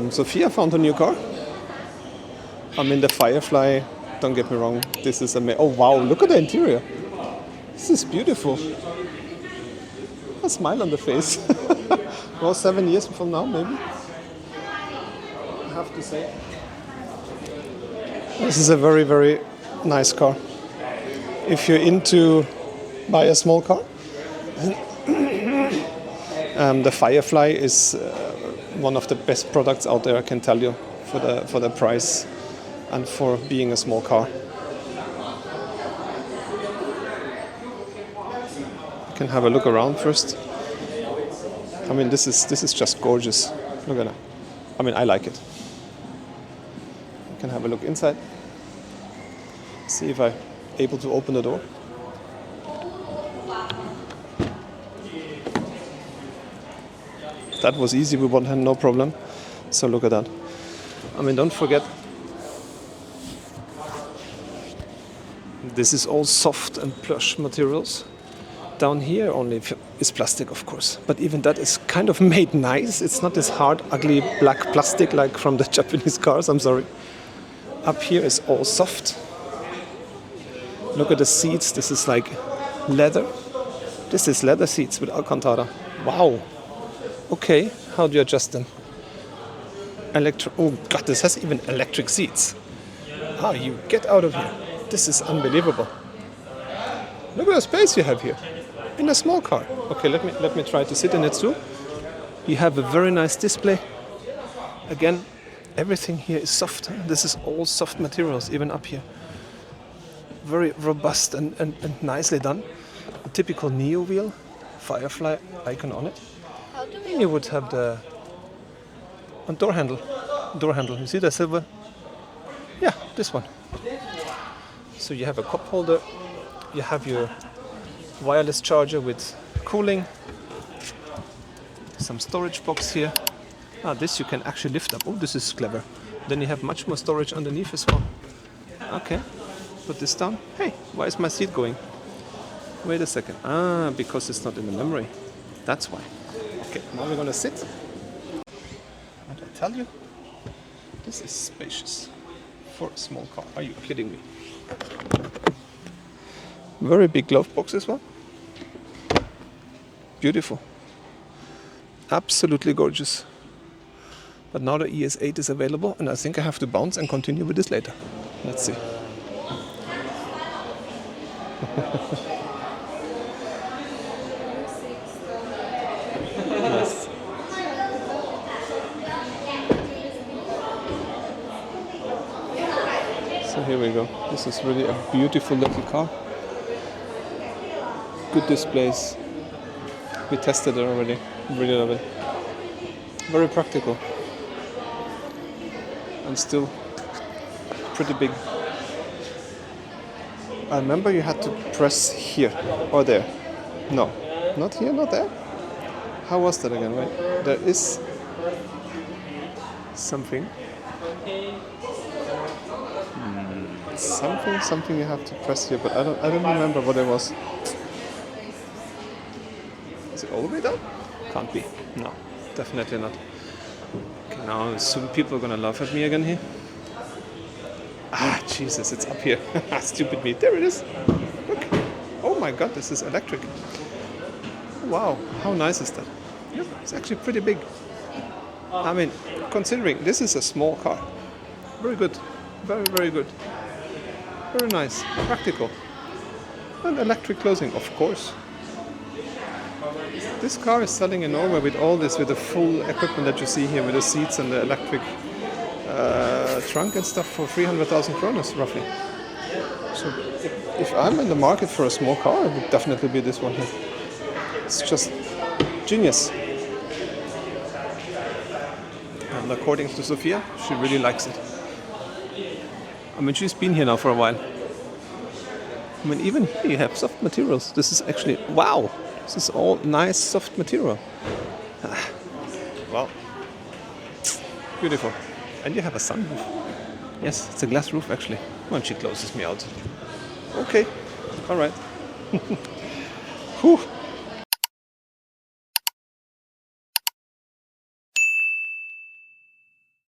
Sofia found a new car. I mean, the Firefly, don't get me wrong, this is amazing. Oh wow, look at the interior. This is beautiful. A smile on the face. Well, 7 years from now, maybe. I have to say. This is a very, very nice car. If you're into buy a small car, the Firefly is one of the best products out there, I can tell you, for the price and for being a small car. You can have a look around first. I mean, this is just gorgeous. Look at that. I mean, I like it. You can have a look inside. See if I'm able to open the door. That was easy with one hand, no problem. So look at that. I mean, don't forget, this is all soft and plush materials. Down here only is plastic, of course. But even that is kind of made nice. It's not this hard, ugly black plastic like from the Japanese cars, I'm sorry. Up here is all soft. Look at the seats. This is like leather. This is leather seats with Alcantara. Wow. Okay, how do you adjust them? Oh God, this has even electric seats. Ah, you get out of here. This is unbelievable. Look at the space you have here in a small car. Okay, let me try to sit in it too. You have a very nice display. Again, everything here is soft. This is all soft materials, even up here. Very robust and nicely done. A typical Neo wheel, Firefly icon on it. You would have the door handle. You see the silver? Yeah, this one. So you have a cup holder. You have your wireless charger with cooling. Some storage box here. This you can actually lift up. Oh, this is clever. Then you have much more storage underneath as well. Okay, put this down. Hey, why is my seat going? Wait a second. Because it's not in the memory. That's why. Okay, now we're gonna sit. And I tell you, this is spacious for a small car. Are you kidding me? Very big glove box as well. Beautiful. Absolutely gorgeous. But now the ES8 is available, and I think I have to bounce and continue with this later. Let's see. Nice. So here we go. This is really a beautiful little car. Good displays. We tested it already. Really love it. Very practical. And still pretty big. I remember you had to press here or there. No, not here, not there. How was that again? Right? There is something. Something you have to press here, but I don't remember what it was. Is it all the way down? Can't be. No, definitely not. Okay, now soon people are gonna laugh at me again here. Jesus, it's up here. Stupid me. There it is. Look. Oh my God, this is electric. Wow, how nice is that? Yep, it's actually pretty big. I mean, considering this is a small car. Very good. Very, very good. Very nice. Practical. And electric closing, of course. This car is selling in Norway with all this, with the full equipment that you see here, with the seats and the electric trunk and stuff for 300,000 kronas, roughly. So if I'm in the market for a small car, it would definitely be this one here. It's just genius. And according to Sofia, she really likes it. I mean, she's been here now for a while. I mean, even here you have soft materials. This is actually, wow, this is all nice soft material. Wow, beautiful. And you have a sunroof. Yes, it's a glass roof actually. When she closes me out. Okay, all right. Whew.